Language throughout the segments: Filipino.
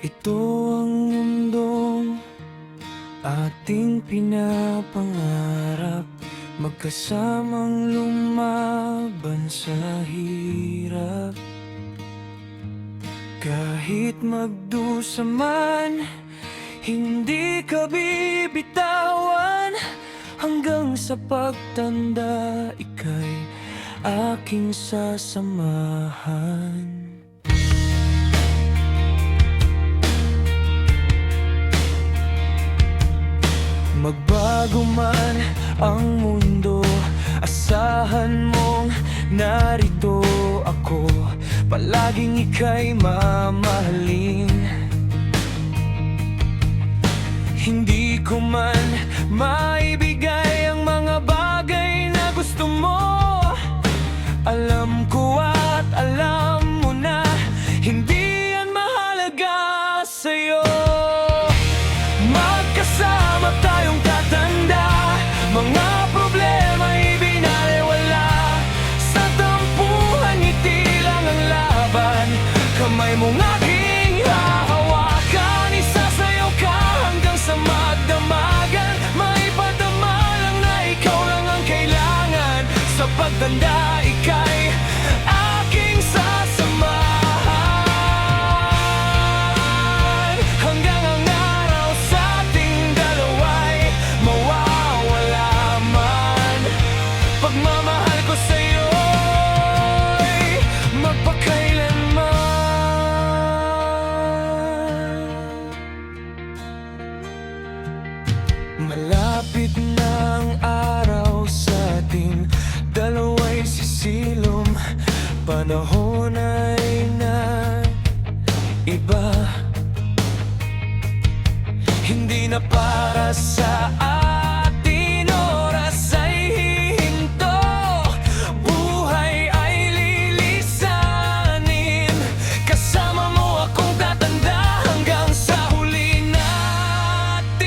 Ito ang mundong ating pinapangarap, magkasamang lumaban sa hirap. Kahit magdusa man, hindi ka bibitawan, hanggang sa pagtanda ika'y aking sasamahan. Magbago man ang mundo, asahan mong narito ako, palaging ika'y mamahalin. Hindi ko man maibigay ang mga bagay na gusto mo, alam ko at alam mo na hindi yan mahalaga sa'yo. Magkasama tayong tatanda, mga problema'y binaliwala, sa tampuhan ngiti lang ang laban, kamay mong aking hahawakan, isasayaw ka hanggang sa magdamagan, maipadama lang na ikaw lang ang kailangan, sa pagtanda ika'y aking sasamahan, hanggang ang araw sa ating dalawa'y mawawala man. Pagmamahal ko sa'yo'y magpakailanman. Malapit na ang araw sa ating dalawa'y sisilom, panahon ay nag-iba, hindi na para sa atin oras ay hihinto, buhay ay lilisanin, kasama mo akong tatanda hanggang sa huli nating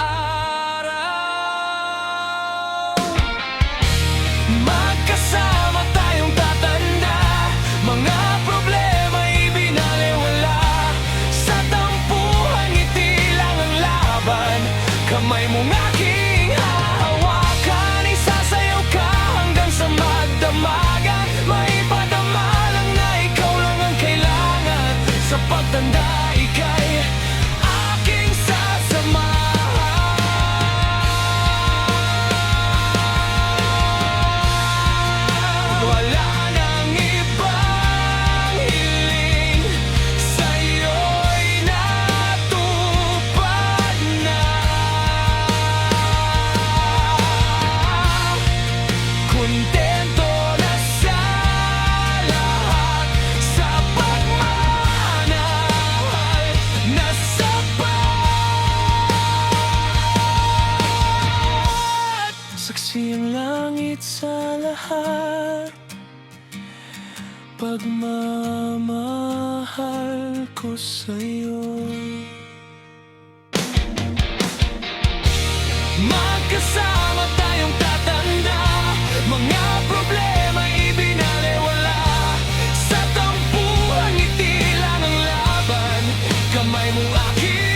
araw. Magkasama tayong tatanda, mga problema'y binaliwala, sa tampuhan ngiti lang ang laban, kamay mong aking hahawakan, isasayaw ka hanggang sa magdamagan, maipadama lang na ikaw lang ang kailangan, sa pagtanda ika'y aking sasamahan. Wala nang ibang hiling, sa'yo'y natupad na. Kontento na sa lahat, sa pagmamahal na sapat. Saksi ang langit sa lahat, pagmamahal ko sa'yo. Magkasama tayong tatanda, mga problema'y binaliwala, sa tampuhan ngiti lang ang laban, kamay mong aking